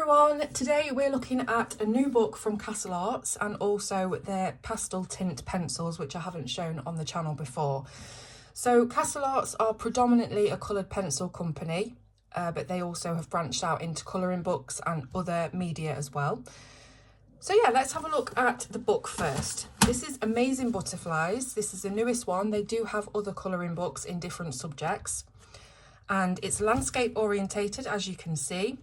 everyone, today we're looking at a new book from Castle Arts and also their Pasteltint pencils, which I haven't shown on the channel before. So Castle Arts are predominantly a coloured pencil company, but they also have branched out into colouring books and other media as well. So yeah, let's have a look at the book first. This is Amazing Butterflies. This is the newest one. They do have other colouring books in different subjects. And it's landscape orientated, as you can see.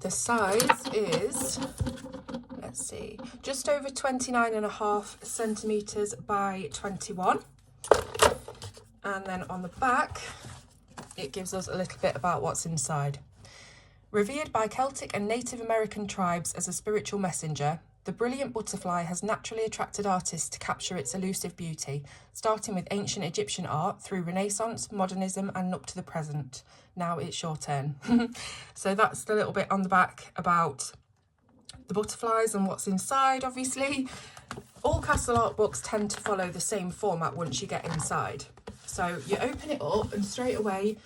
The size is, let's see, just over 29.5 centimetres by 21. And then on the back, it gives us a little bit about what's inside. Revered by Celtic and Native American tribes as a spiritual messenger, the brilliant butterfly has naturally attracted artists to capture its elusive beauty, starting with ancient Egyptian art through Renaissance, modernism and up to the present. Now it's your turn. So that's the little bit on the back about the butterflies and what's inside, obviously. All Castle Art books tend to follow the same format once you get inside. So you open it up and straight away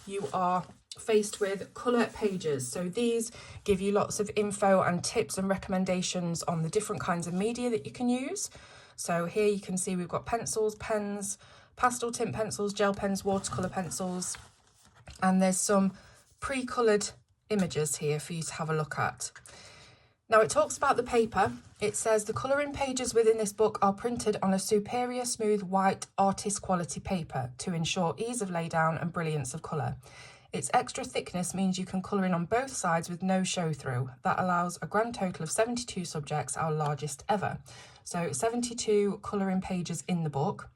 you are faced with colour pages. So these give you lots of info and tips and recommendations on the different kinds of media that you can use. So here you can see we've got pencils, pens, Pasteltint pencils, gel pens, watercolour pencils, and there's some pre-coloured images here for you to have a look at. Now it talks about the paper. It says the colouring pages within this book are printed on a superior smooth white artist quality paper to ensure ease of laydown and brilliance of colour. Its extra thickness means you can colour in on both sides with no show through. That allows a grand total of 72 subjects, our largest ever. So 72 colouring pages in the book.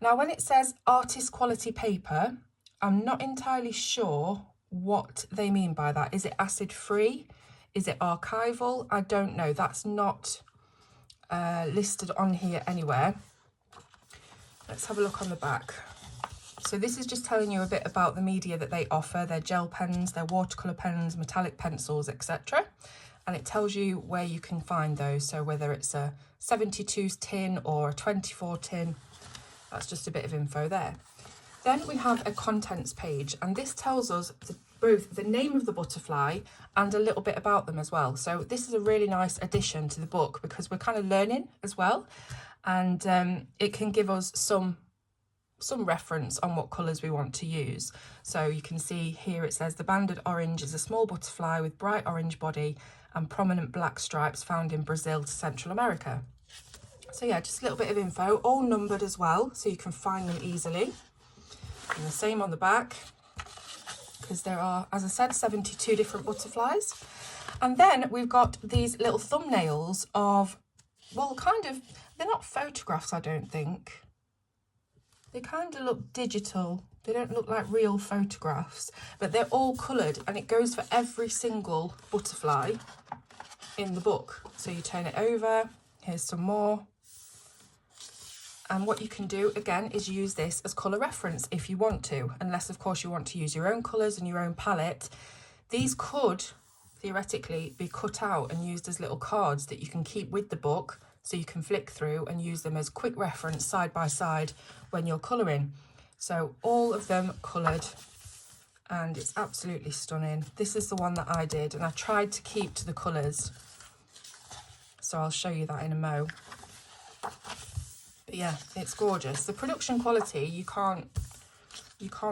Now when it says artist quality paper, I'm not entirely sure what they mean by that. Is it acid free? Is it archival? I don't know. That's not listed on here anywhere. Let's have a look on the back. So this is just telling you a bit about the media that they offer, their gel pens, their watercolour pens, metallic pencils, etc. And it tells you where you can find those. So whether it's a 72 tin or a 24 tin, that's just a bit of info there. Then we have a contents page, and this tells us both the name of the butterfly and a little bit about them as well. So this is a really nice addition to the book because we're kind of learning as well, and it can give us some reference on what colours we want to use. So you can see here it says the banded orange is a small butterfly with bright orange body and prominent black stripes found in Brazil to Central America. So yeah, just a little bit of info, all numbered as well, so you can find them easily. And the same on the back, because there are, as I said, 72 different butterflies. And then we've got these little thumbnails of, well, kind of, they're not photographs, I don't think. They kind of look digital. They don't look like real photographs, but they're all coloured, and it goes for every single butterfly in the book. So you turn it over, here's some more. And what you can do, again, is use this as colour reference if you want to, unless, of course, you want to use your own colours and your own palette. These could, theoretically, be cut out and used as little cards that you can keep with the book, so you can flick through and use them as quick reference side by side when you're colouring. So all of them coloured, and it's absolutely stunning. This is the one that I did, and I tried to keep to the colours. So I'll show you that in a mo. But yeah, it's gorgeous. The production quality, you can't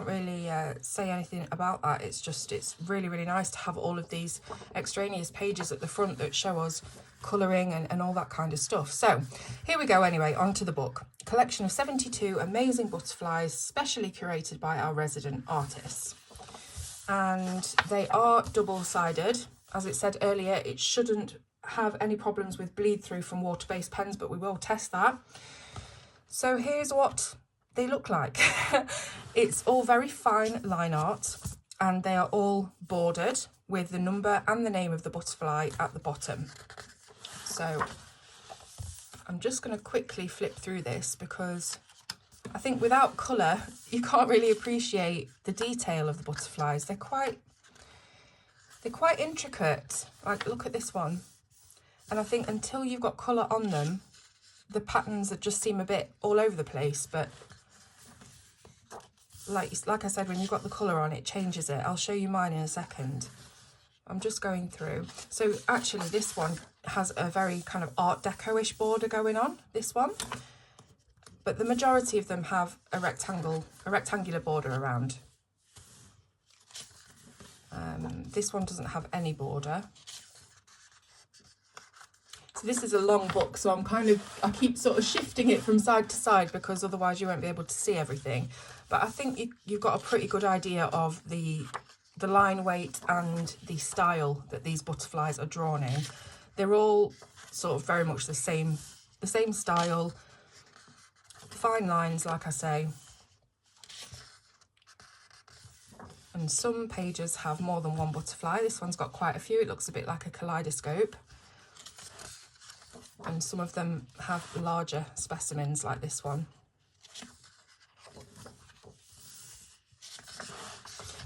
really say anything about that. It's really, really nice to have all of these extraneous pages at the front that show us colouring and all that kind of stuff. So here we go anyway, onto the book. Collection of 72 amazing butterflies, specially curated by our resident artists. And they are double-sided. As it said earlier, it shouldn't have any problems with bleed through from water-based pens, but we will test that. So here's what they look like. It's all very fine line art, and they are all bordered with the number and the name of the butterfly at the bottom. So I'm just going to quickly flip through this because I think without colour you can't really appreciate the detail of the butterflies. They're quite intricate. Like, look at this one, and I think until you've got colour on them, the patterns that just seem a bit all over the place. But like I said, when you've got the colour on, it changes it. I'll show you mine in a second. I'm just going through. So actually this one has a very kind of Art Deco-ish border going on, this one. But the majority of them have a rectangular border around. This one doesn't have any border. So this is a long book, so I keep sort of shifting it from side to side because otherwise you won't be able to see everything. But I think you've got a pretty good idea of the line weight and the style that these butterflies are drawn in. They're all sort of very much the same style, fine lines, like I say. And some pages have more than one butterfly. This one's got quite a few. It looks a bit like a kaleidoscope. And some of them have larger specimens like this one.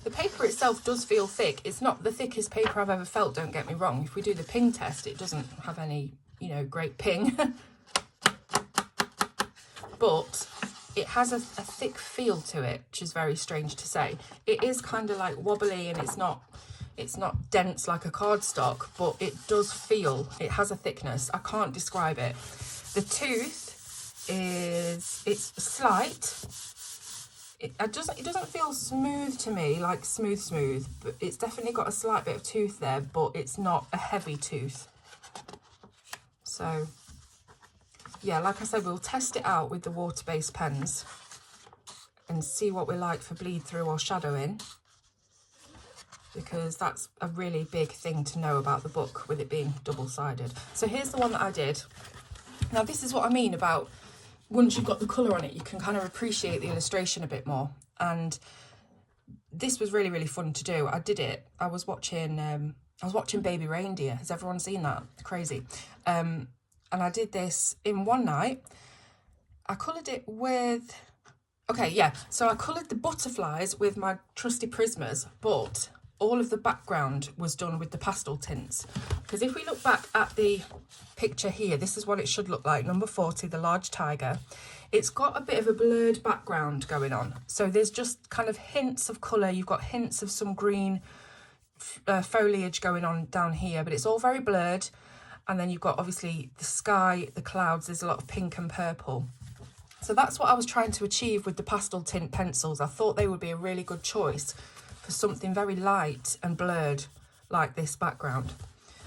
The paper itself does feel thick. It's not the thickest paper I've ever felt, don't get me wrong. If we do the ping test, it doesn't have any, you know, great ping. But it has a thick feel to it, which is very strange to say. It is kind of like wobbly, and it's not dense like a cardstock, but it does feel, it has a thickness. I can't describe it. The tooth it's slight. It doesn't feel smooth to me, like smooth, but it's definitely got a slight bit of tooth there, but it's not a heavy tooth. So yeah, like I said, we'll test it out with the water-based pens and see what we like for bleed through or shadowing, because that's a really big thing to know about the book with it being double-sided. So here's the one that I did. Now this is what I mean about once you've got the colour on it, you can kind of appreciate the illustration a bit more. And this was really, really fun to do. I did it. I was watching Baby Reindeer. Has everyone seen that? It's crazy. And I did this in one night. I coloured it with... Okay, yeah. So I coloured the butterflies with my trusty Prismas, but all of the background was done with the pastel tints. Because if we look back at the picture here, this is what it should look like. Number 40, the large tiger. It's got a bit of a blurred background going on. So there's just kind of hints of colour. You've got hints of some green foliage going on down here, but it's all very blurred. And then you've got obviously the sky, the clouds, there's a lot of pink and purple. So that's what I was trying to achieve with the Pasteltint pencils. I thought they would be a really good choice for something very light and blurred like this background.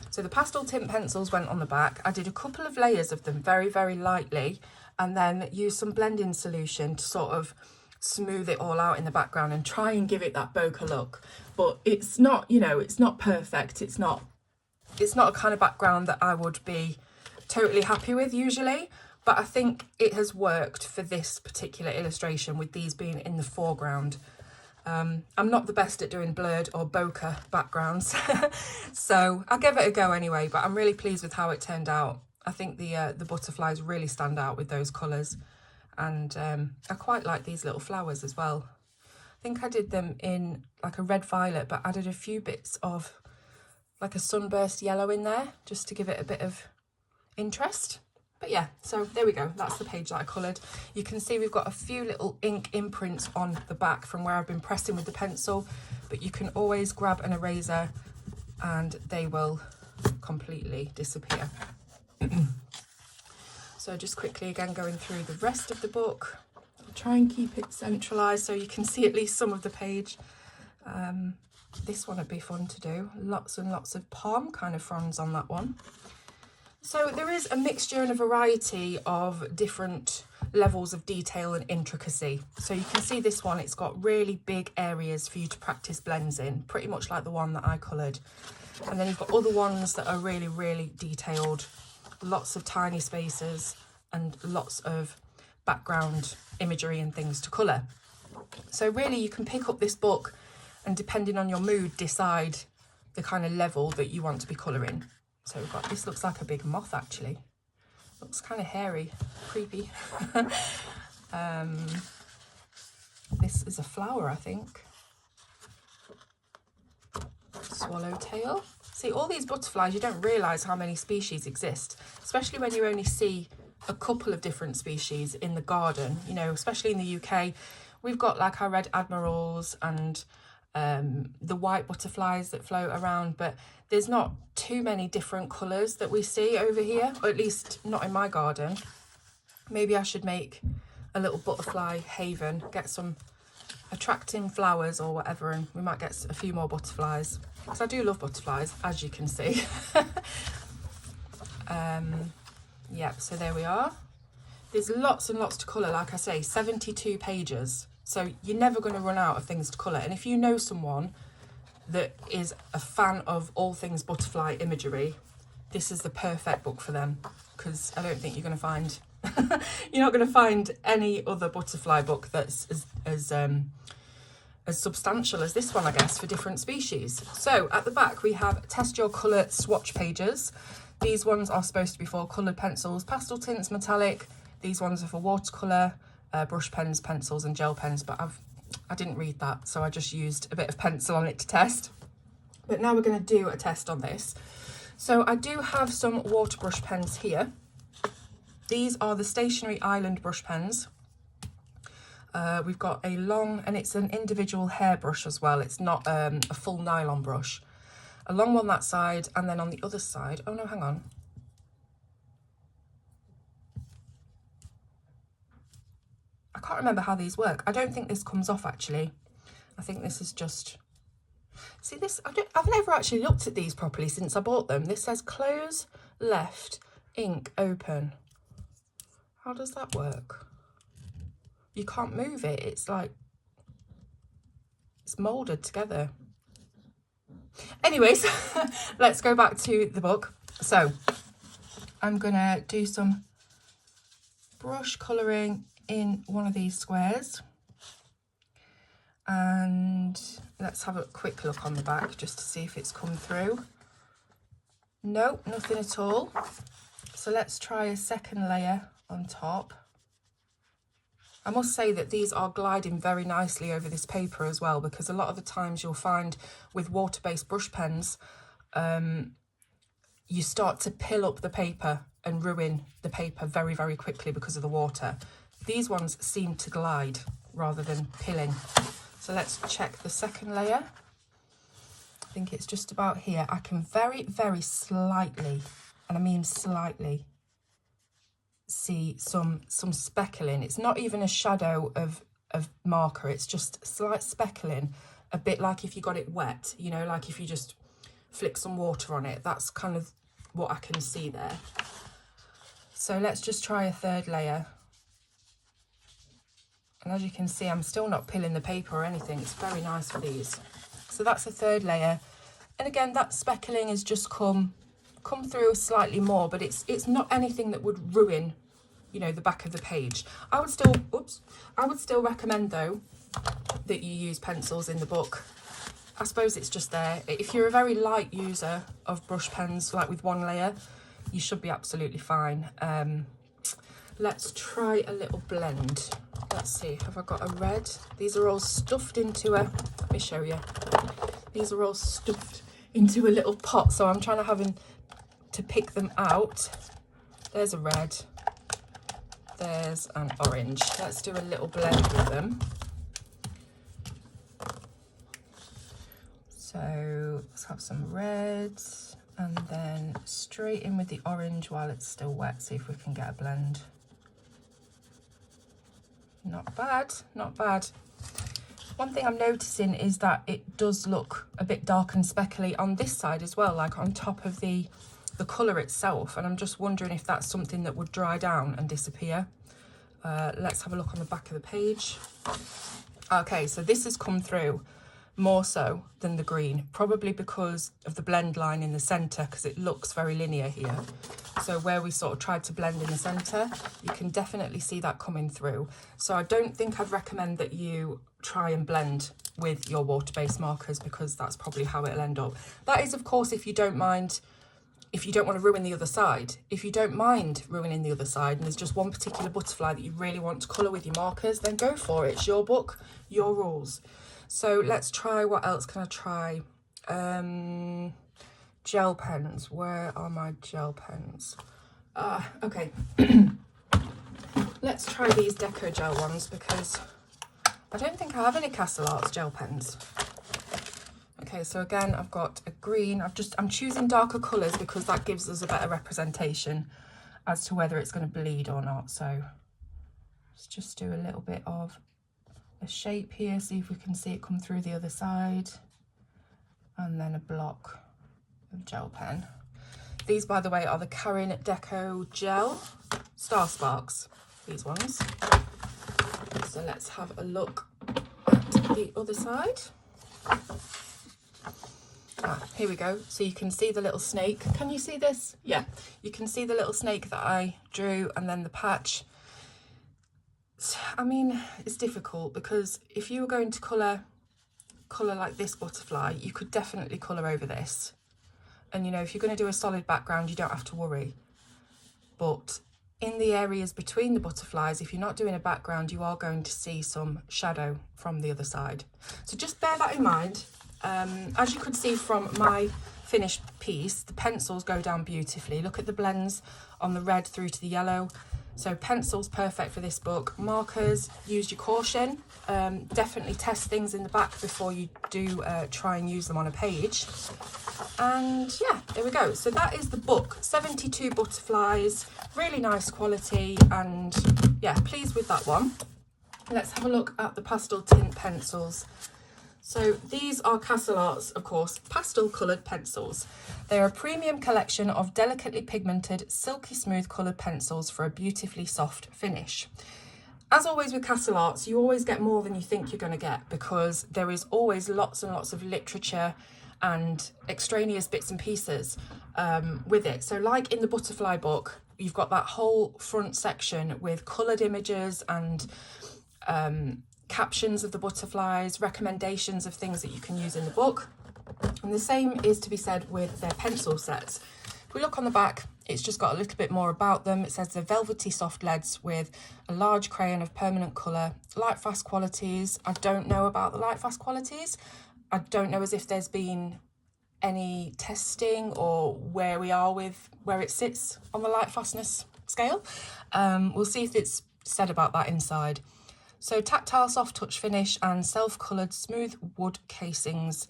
So the Pasteltint pencils went on the back. I did a couple of layers of them very, very lightly, and then used some blending solution to sort of smooth it all out in the background and try and give it that bokeh look. But it's not, you know, it's not perfect. It's not a kind of background that I would be totally happy with usually, but I think it has worked for this particular illustration with these being in the foreground. I'm not the best at doing blurred or bokeh backgrounds, so I gave it a go anyway, but I'm really pleased with how it turned out. I think the butterflies really stand out with those colours, and I quite like these little flowers as well. I think I did them in like a red violet, but added a few bits of like a sunburst yellow in there just to give it a bit of interest. But yeah, so there we go. That's the page that I coloured. You can see we've got a few little ink imprints on the back from where I've been pressing with the pencil, but you can always grab an eraser and they will completely disappear. So just quickly again going through the rest of the book. I'll try and keep it centralised so you can see at least some of the page. This one would be fun to do. Lots and lots of palm kind of fronds on that one. So there is a mixture and a variety of different levels of detail and intricacy. So you can see this one, it's got really big areas for you to practice blends in, pretty much like the one that I coloured. And then you've got other ones that are really, really detailed, lots of tiny spaces and lots of background imagery and things to colour. So really you can pick up this book and depending on your mood, decide the kind of level that you want to be colouring. So we've got, this looks like a big moth actually. Looks kind of hairy, creepy. This is a flower, I think. Swallowtail. See, all these butterflies, you don't realise how many species exist, especially when you only see a couple of different species in the garden. You know, especially in the UK, we've got like our red admirals and the white butterflies that float around, but there's not too many different colours that we see over here, or at least not in my garden. Maybe I should make a little butterfly haven, get some attracting flowers or whatever, and we might get a few more butterflies, because I do love butterflies, as you can see. Yeah, so there we are. There's lots and lots to colour, like I say, 72 pages. So you're never going to run out of things to colour. And if you know someone that is a fan of all things butterfly imagery, this is the perfect book for them, because I don't think you're going to find you're not going to find any other butterfly book that's as substantial as this one, I guess, for different species. So at the back we have test your colour swatch pages. These ones are supposed to be for coloured pencils, pastel tints, metallic. These ones are for watercolour, brush pens, pencils and gel pens, but I didn't read that, so I just used a bit of pencil on it to test. But now we're going to do a test on this. So I do have some water brush pens here. These are the Stationery Island brush pens. We've got a long, and it's an individual hairbrush as well. It's not a full nylon brush. A long one that side, and then on the other side, oh no, hang on. I can't remember how these work. I don't think this comes off actually. I think this is just, see this, I've never actually looked at these properly since I bought them. This says close, left, ink, open. How does that work? You can't move it. It's like, it's moulded together. Anyways, let's go back to the book. So I'm gonna do some brush colouring in one of these squares, and let's have a quick look on the back just to see if it's come through. No, nothing at all. So let's try a second layer on top. I must say that these are gliding very nicely over this paper as well, because a lot of the times you'll find with water-based brush pens, you start to pill up the paper and ruin the paper very, very quickly because of the water. These ones seem to glide rather than pilling. So let's check the second layer. I think it's just about here. I can very, very slightly, and I mean slightly, see some speckling. It's not even a shadow of marker, it's just slight speckling, a bit like if you got it wet, you know, like if you just flick some water on it. That's kind of what I can see there. So let's just try a third layer. And as you can see, I'm still not pilling the paper or anything. It's very nice for these. So that's the third layer. And again, that speckling has just come through slightly more, but it's not anything that would ruin, you know, the back of the page. I would still recommend though that you use pencils in the book. I suppose it's just there. If you're a very light user of brush pens, like with one layer, you should be absolutely fine. Let's try a little blend. Let's see, have I got a red? These are all stuffed into let me show you. These are all stuffed into a little pot, so I'm trying to pick them out. There's a red, there's an orange. Let's do a little blend with them. So let's have some reds and then straight in with the orange while it's still wet, see if we can get a blend. Not bad, not bad. One thing I'm noticing is that it does look a bit dark and speckly on this side as well, like on top of the colour itself, and I'm just wondering if that's something that would dry down and disappear. Let's have a look on the back of the page. Okay, so this has come through more so than the green, probably because of the blend line in the centre, because it looks very linear here. So where we sort of tried to blend in the centre, you can definitely see that coming through. So I don't think I'd recommend that you try and blend with your water-based markers, because that's probably how it'll end up. That is, of course, if you don't mind, if you don't want to ruin the other side. If you don't mind ruining the other side and there's just one particular butterfly that you really want to colour with your markers, then go for it. It's your book, your rules. So let's try, what else can I try? Gel pens. Where are my gel pens? Okay. Let's try these Deco Gel ones, because I don't think I have any Castle Arts gel pens. Okay, so again, I've got a green. I'm choosing darker colours because that gives us a better representation as to whether it's going to bleed or not. So let's just do a little bit of a shape here, see if we can see it come through the other side. And then a block of gel pen. These, by the way, are the Karin Deco Gel Star Sparks, these ones. So let's have a look at the other side. Here we go. So you can see the little snake. Can you see this? Yeah, you can see the little snake that I drew, and then the patch. I mean, it's difficult because if you were going to colour like this butterfly, you could definitely colour over this. And you know, if you're going to do a solid background, you don't have to worry. But in the areas between the butterflies, if you're not doing a background, you are going to see some shadow from the other side. So just bear that in mind. As you could see from my finished piece, the pencils go down beautifully. Look at the blends on the red through to the yellow. So pencils, perfect for this book. Markers, use your caution. Definitely test things in the back before you do try and use them on a page. And yeah, there we go. So that is the book, 72 butterflies, really nice quality, and yeah, pleased with that one. Let's have a look at the Pasteltint pencils. So these are Castle Arts, of course, pastel coloured pencils. They're a premium collection of delicately pigmented, silky smooth coloured pencils for a beautifully soft finish. As always with Castle Arts, you always get more than you think you're going to get, because there is always lots and lots of literature and extraneous bits and pieces with it. So like in the butterfly book, you've got that whole front section with coloured images and captions of the butterflies, recommendations of things that you can use in the book. And the same is to be said with their pencil sets. If we look on the back, it's just got a little bit more about them. It says they're velvety soft leads with a large crayon of permanent colour, light fast qualities. I don't know about the light fast qualities. I don't know as if there's been any testing or where we are with where it sits on the light fastness scale. We'll see if it's said about that inside. So tactile soft touch finish and self-coloured smooth wood casings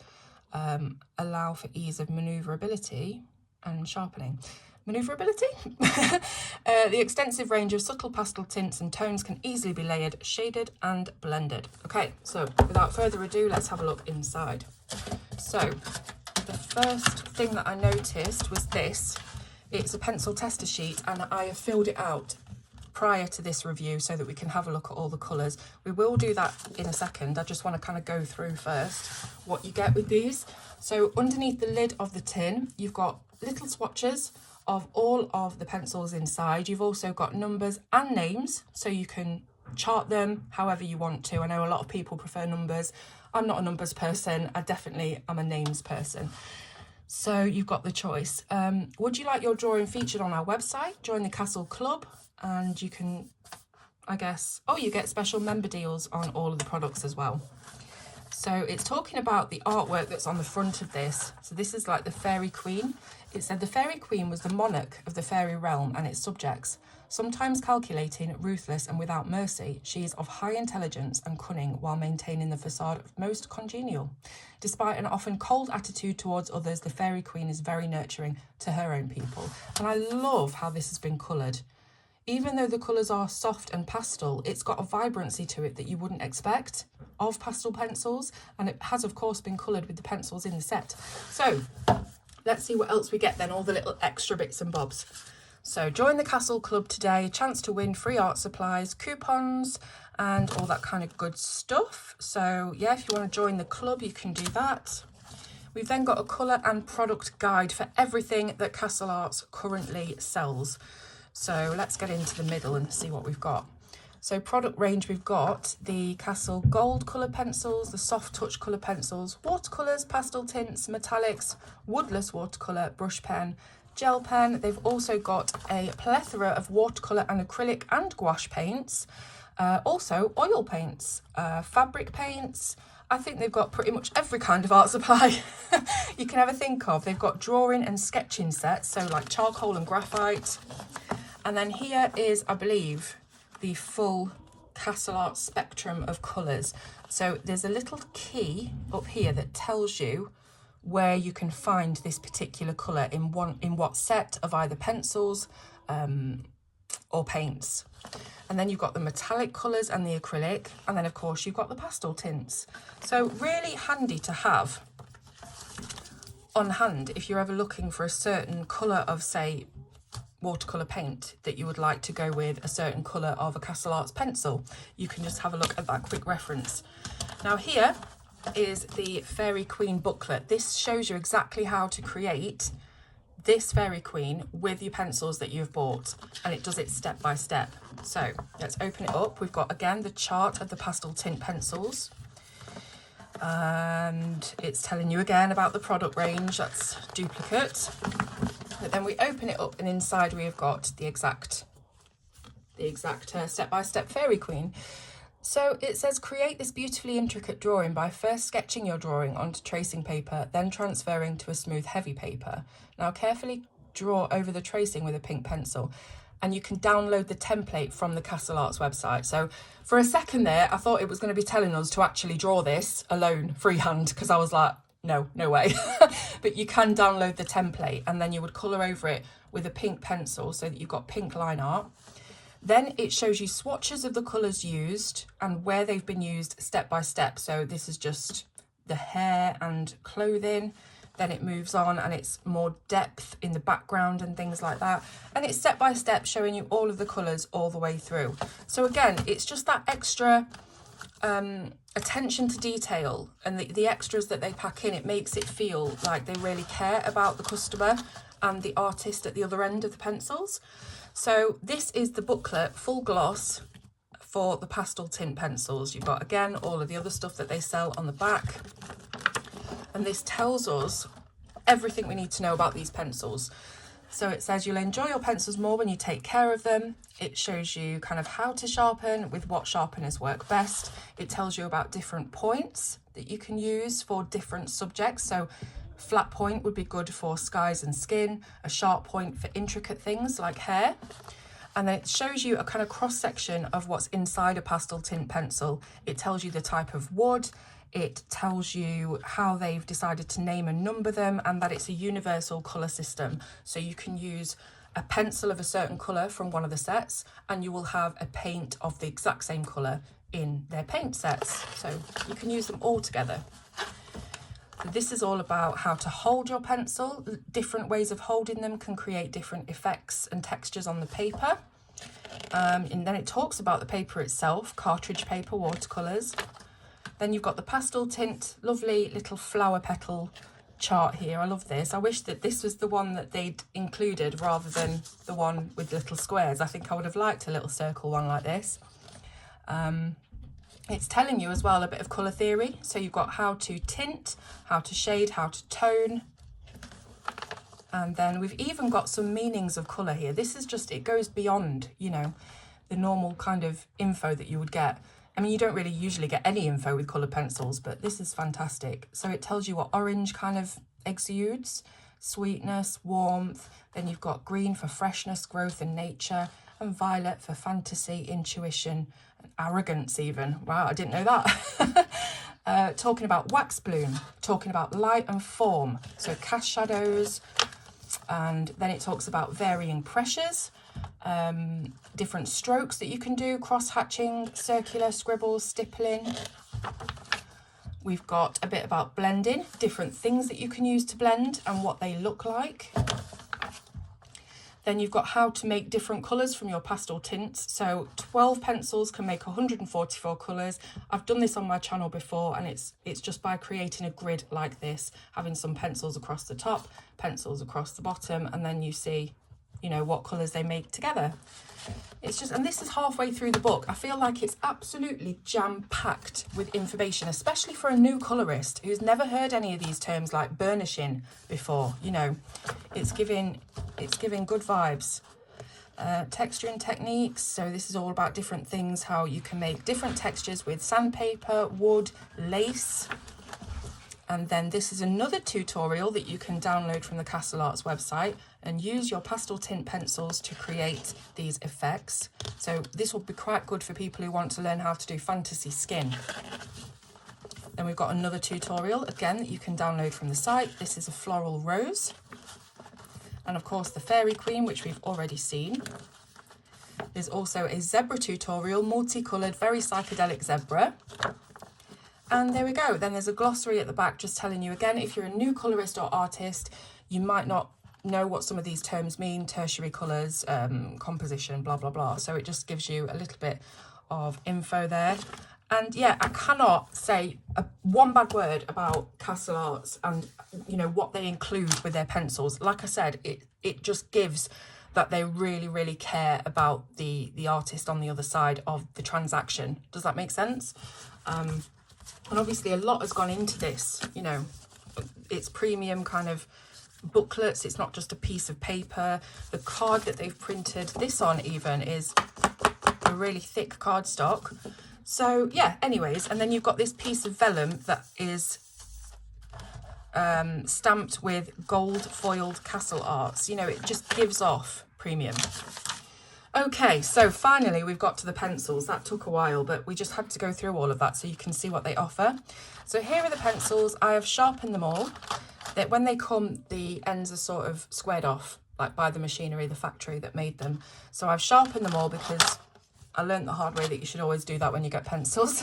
allow for ease of manoeuvrability and sharpening. Manoeuvrability? The extensive range of subtle pastel tints and tones can easily be layered, shaded and blended. Okay, so without further ado, let's have a look inside. So the first thing that I noticed was this. It's a pencil tester sheet, and I have filled it out prior to this review so that we can have a look at all the colours. We will do that in a second. I just want to kind of go through first what you get with these. So underneath the lid of the tin, you've got little swatches of all of the pencils inside. You've also got numbers and names, so you can chart them however you want to. I know a lot of people prefer numbers. I'm not a numbers person. I definitely am a names person. So you've got the choice. Would you like your drawing featured on our website? Join the Castle Club. And you can, I guess, you get special member deals on all of the products as well. So it's talking about the artwork that's on the front of this. So this is like the Fairy Queen. It said the Fairy Queen was the monarch of the fairy realm and its subjects. Sometimes calculating, ruthless and without mercy, she is of high intelligence and cunning while maintaining the facade of most congenial. Despite an often cold attitude towards others, the Fairy Queen is very nurturing to her own people. And I love how this has been coloured. Even though the colours are soft and pastel, it's got a vibrancy to it that you wouldn't expect of pastel pencils. And it has, of course, been coloured with the pencils in the set. So let's see what else we get then, all the little extra bits and bobs. So join the Castle Club today, chance to win free art supplies, coupons, and all that kind of good stuff. So yeah, if you want to join the club, you can do that. We've then got a colour and product guide for everything that Castle Arts currently sells. So let's get into the middle and see what we've got. So product range, we've got the Castle Gold colour pencils, the soft touch colour pencils, watercolours, pastel tints, metallics, woodless watercolour, brush pen, gel pen. They've also got a plethora of watercolour and acrylic and gouache paints, also oil paints, fabric paints. I think they've got pretty much every kind of art supply you can ever think of. They've got drawing and sketching sets, so like charcoal and graphite. And then here is, I believe, the full Castle Arts spectrum of colours. So there's a little key up here that tells you where you can find this particular colour in what set of either pencils or paints. And then you've got the metallic colours and the acrylic, and then of course you've got the pastel tints. So really handy to have on hand if you're ever looking for a certain colour of, say, watercolour paint that you would like to go with a certain colour of a Castle Arts pencil. You can just have a look at that quick reference. Now here is the Fairy Queen booklet. This shows you exactly how to create this Fairy Queen with your pencils that you've bought, and it does it step by step. So let's open it up. We've got again the chart of the pastel tint pencils, and it's telling you again about the product range. That's duplicate. But then we open it up, and inside we have got the exact step-by-step Fairy Queen. So it says, create this beautifully intricate drawing by first sketching your drawing onto tracing paper, then transferring to a smooth heavy paper. Now carefully draw over the tracing with a pink pencil, and you can download the template from the Castle Arts website. So for a second there, I thought it was going to be telling us to actually draw this alone, freehand, because I was like, no way. But you can download the template, and then you would colour over it with a pink pencil so that you've got pink line art. Then it shows you swatches of the colours used and where they've been used step by step. So this is just the hair and clothing. Then it moves on and it's more depth in the background and things like that. And it's step by step showing you all of the colours all the way through. So again, it's just that extra attention to detail, and the extras that they pack in, it makes it feel like they really care about the customer and the artist at the other end of the pencils. So this is the booklet, full gloss, for the pastel tint pencils. You've got, again, all of the other stuff that they sell on the back. And this tells us everything we need to know about these pencils. So it says you'll enjoy your pencils more when you take care of them. It shows you kind of how to sharpen, with what sharpeners work best. It tells you about different points that you can use for different subjects. So flat point would be good for skies and skin, a sharp point for intricate things like hair. And then it shows you a kind of cross section of what's inside a pastel tint pencil. It tells you the type of wood, it tells you how they've decided to name and number them, and that it's a universal colour system. So you can use a pencil of a certain colour from one of the sets, and you will have a paint of the exact same colour in their paint sets. So you can use them all together. This is all about how to hold your pencil. Different ways of holding them can create different effects and textures on the paper. And then it talks about the paper itself, cartridge paper, watercolours. Then you've got the pastel tint, lovely little flower petal chart here. I love this. I wish that this was the one that they'd included rather than the one with little squares. I think I would have liked a little circle one like this. It's telling you as well a bit of colour theory. So you've got how to tint, how to shade, how to tone. And then we've even got some meanings of colour here. This is just, it goes beyond, you know, the normal kind of info that you would get. I mean, you don't really usually get any info with coloured pencils, but this is fantastic. So it tells you what orange kind of exudes, sweetness, warmth. Then you've got green for freshness, growth and nature, and violet for fantasy, intuition, and arrogance even. Wow, I didn't know that. Talking about wax bloom, talking about light and form, so cast shadows, and then it talks about varying pressures, different strokes that you can do, cross-hatching, circular, scribbles, stippling. We've got a bit about blending, different things that you can use to blend and what they look like. Then you've got how to make different colours from your pastel tints. So 12 pencils can make 144 colours. I've done this on my channel before, and it's just by creating a grid like this, having some pencils across the top, pencils across the bottom, and then you see, you know, what colours they make together. It's just, and this is halfway through the book. I feel like it's absolutely jam-packed with information, especially for a new colourist who's never heard any of these terms like burnishing before. You know, it's giving good vibes. Texture and techniques. So this is all about different things, how you can make different textures with sandpaper, wood, lace. And then this is another tutorial that you can download from the Castle Arts website and use your pastel tint pencils to create these effects. So this will be quite good for people who want to learn how to do fantasy skin. Then we've got another tutorial, again, that you can download from the site. This is a floral rose. And of course the Fairy Queen, which we've already seen. There's also a zebra tutorial, multicoloured, very psychedelic zebra. And there we go. Then there's a glossary at the back just telling you, again, if you're a new colourist or artist, you might not know what some of these terms mean, tertiary colours, composition, blah, blah, blah. So it just gives you a little bit of info there. And yeah, I cannot say one bad word about Castle Arts and, you know, what they include with their pencils. Like I said, it just gives that they really, really care about the artist on the other side of the transaction. Does that make sense? And obviously a lot has gone into this, you know, it's premium kind of booklets. It's not just a piece of paper. The card that they've printed this on even is a really thick cardstock. So yeah, anyways, and then you've got this piece of vellum that is stamped with gold foiled Castle Arts. You know, it just gives off premium. Okay, so finally we've got to the pencils. That took a while, but we just had to go through all of that so you can see what they offer. So here are the pencils. I have sharpened them all. That when they come, the ends are sort of squared off, like by the machinery, the factory that made them. So I've sharpened them all because I learned the hard way that you should always do that when you get pencils.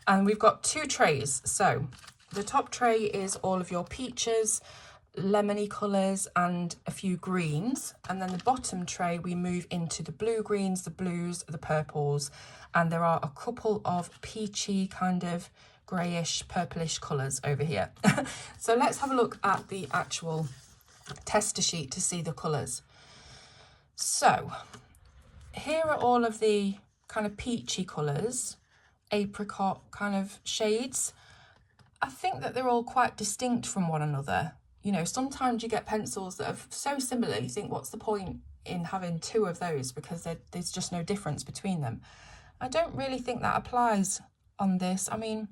And we've got 2 trays. So the top tray is all of your peaches, lemony colours and a few greens. And then the bottom tray, we move into the blue greens, the blues, the purples. And there are a couple of peachy kind of greyish, purplish colours over here. So let's have a look at the actual tester sheet to see the colours. So here are all of the kind of peachy colours, apricot kind of shades. I think that they're all quite distinct from one another. You know, sometimes you get pencils that are so similar, you think, what's the point in having 2 of those, because there's just no difference between them. I don't really think that applies on this. I mean,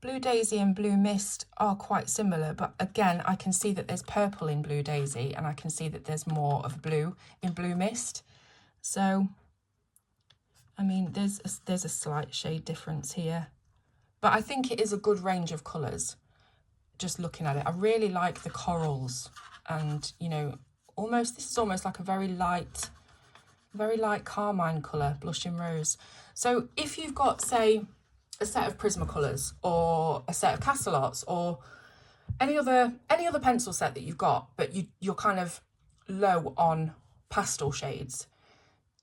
Blue Daisy and Blue Mist are quite similar, but again, I can see that there's purple in Blue Daisy and I can see that there's more of blue in Blue Mist. So, I mean, there's a slight shade difference here, but I think it is a good range of colours. Just looking at it, I really like the corals, and you know, this is almost like a very light carmine colour, blushing rose. So if you've got, say, a set of Prismacolors or a set of Castle Arts or any other pencil set that you've got, but you're kind of low on pastel shades,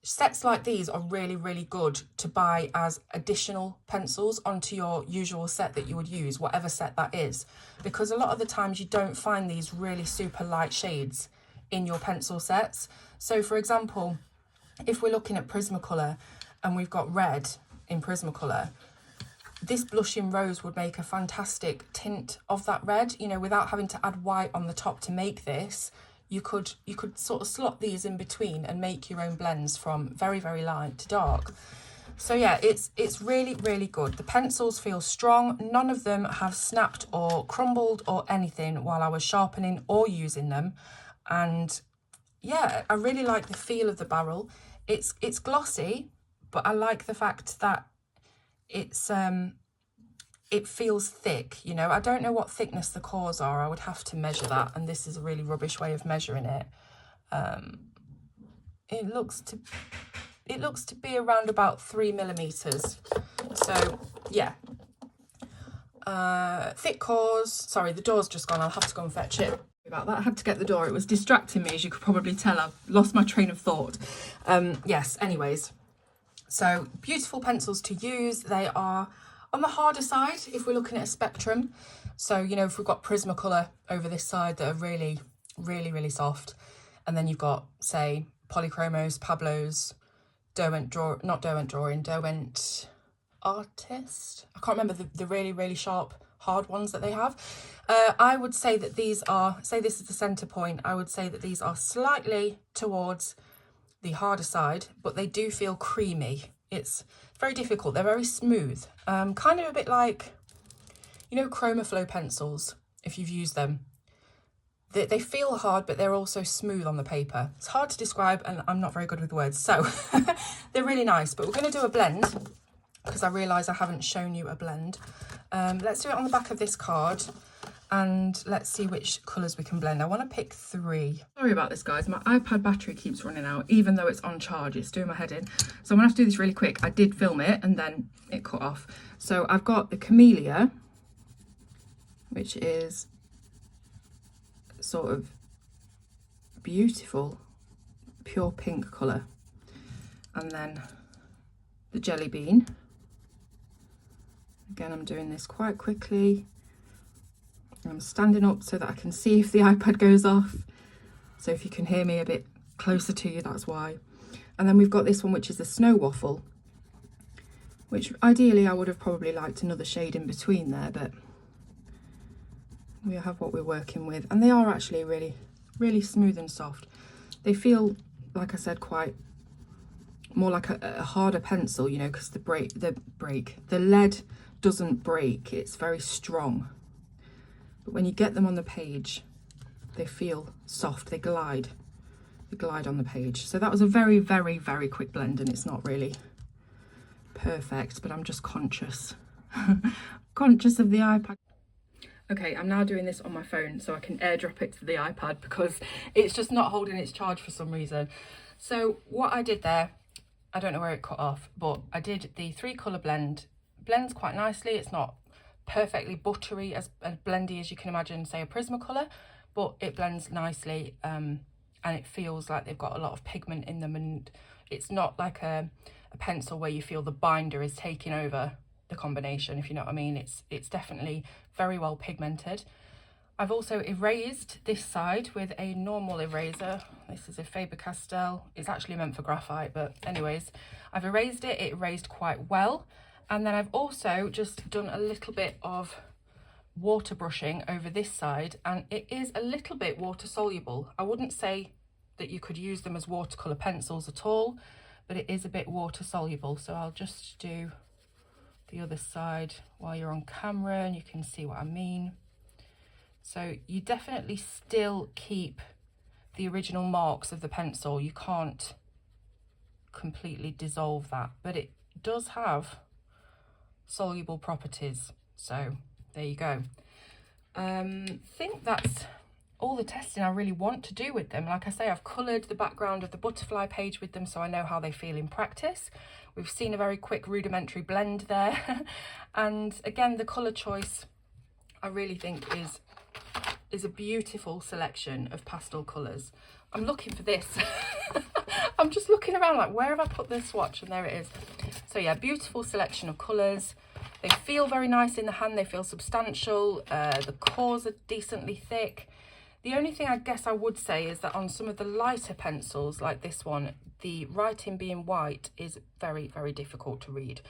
sets like these are really, really good to buy as additional pencils onto your usual set that you would use, whatever set that is, because a lot of the times you don't find these really super light shades in your pencil sets. So for example, if we're looking at Prismacolor and we've got red in Prismacolor, this blushing rose would make a fantastic tint of that red, you know, without having to add white on the top to make this. You could sort of slot these in between and make your own blends from very, very light to dark. So yeah, it's really, really good. The pencils feel strong. None of them have snapped or crumbled or anything while I was sharpening or using them. And yeah, I really like the feel of the barrel. It's glossy, but I like the fact that it feels thick, you know. I don't know what thickness the cores are. I would have to measure that, and this is a really rubbish way of measuring it. It looks to be around about 3 millimeters. So yeah, thick cores. Sorry, the door's just gone. I'll have to go and fetch it. About that, I had to get the door. It was distracting me, as you could probably tell. I've lost my train of thought. Yes, anyways, so beautiful pencils to use. They are on the harder side if we're looking at a spectrum. So, you know, if we've got Prismacolor over this side that are really, really, really soft, and then you've got, say, Polychromos, Pablos, Derwent Artist. I can't remember the really, really sharp, hard ones that they have. I would say that these are, say this is the centre point, I would say that these are slightly towards the harder side, but they do feel creamy. It's very difficult. They're very smooth. Kind of a bit like, you know, Chromaflow pencils, if you've used them. They feel hard, but they're also smooth on the paper. It's hard to describe, and I'm not very good with words. So they're really nice, but we're going to do a blend. because I realise I haven't shown you a blend. Let's do it on the back of this card, and let's see which colours we can blend. I want to pick 3. Sorry about this, guys. My iPad battery keeps running out, even though it's on charge. It's doing my head in. So I'm going to have to do this really quick. I did film it and then it cut off. So I've got the Camellia, which is sort of beautiful, pure pink colour. And then the Jelly Bean. Again, I'm doing this quite quickly. I'm standing up so that I can see if the iPad goes off. So if you can hear me a bit closer to you, that's why. And then we've got this one, which is the Snow Waffle, which ideally I would have probably liked another shade in between there, but we have what we're working with. And they are actually really, really smooth and soft. They feel, like I said, quite more like a harder pencil, you know, because the lead doesn't break. It's very strong. But when you get them on the page, they feel soft, they glide on the page. So that was a very, very, very quick blend, and it's not really perfect, but I'm just conscious, conscious of the iPad. Okay, I'm now doing this on my phone so I can airdrop it to the iPad because it's just not holding its charge for some reason. So what I did there, I don't know where it cut off, but I did the 3 colour blend. Blends quite nicely. It's not perfectly buttery, as blendy as you can imagine, say a Prismacolor, but it blends nicely, and it feels like they've got a lot of pigment in them, and it's not like a pencil where you feel the binder is taking over the combination, if you know what I mean. It's definitely very well pigmented. I've also erased this side with a normal eraser. This is a Faber-Castell. It's actually meant for graphite, but anyways, I've erased it. It erased quite well. And then I've also just done a little bit of water brushing over this side, and it is a little bit water soluble. I wouldn't say that you could use them as watercolour pencils at all, but it is a bit water soluble. So I'll just do the other side while you're on camera and you can see what I mean. So you definitely still keep the original marks of the pencil. You can't completely dissolve that, but it does have soluble properties. So there you go. Think that's all the testing I really want to do with them. Like I say, I've coloured the background of the butterfly page with them so I know how they feel in practice. We've seen a very quick rudimentary blend there. And again, the colour choice I really think is a beautiful selection of pastel colours. I'm looking for this. I'm just looking around like, where have I put this swatch? And there it is. So yeah, beautiful selection of colours. They feel very nice in the hand. They feel substantial. The cores are decently thick. The only thing I guess I would say is that on some of the lighter pencils like this one, the writing being white is very, very difficult to read.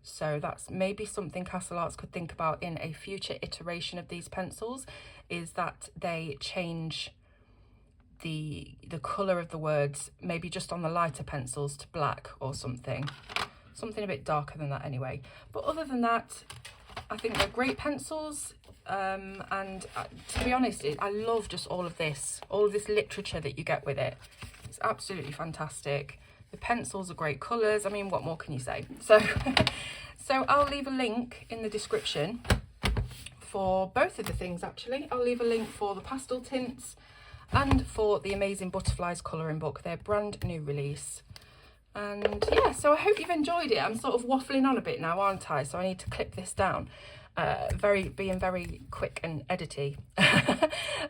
So that's maybe something Castle Arts could think about in a future iteration of these pencils, is that they change the colour of the words, maybe just on the lighter pencils to black or something a bit darker than that anyway. But other than that, I think they're great pencils. And to be honest, I love just all of this literature that you get with it. It's absolutely fantastic. The pencils are great colours. I mean, what more can you say? So I'll leave a link in the description for both of the things, actually. I'll leave a link for the Pasteltints and for the Amazing Butterflies colouring book, their brand new release. And yeah, so I hope you've enjoyed it. I'm sort of waffling on a bit now, aren't I? So I need to clip this down. Being very quick and edity.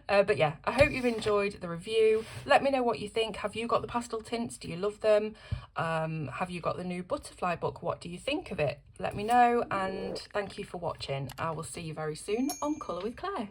But yeah, I hope you've enjoyed the review. Let me know what you think. Have you got the Pasteltints? Do you love them? Have you got the new butterfly book? What do you think of it? Let me know, and thank you for watching. I will see you very soon on Colour with Claire.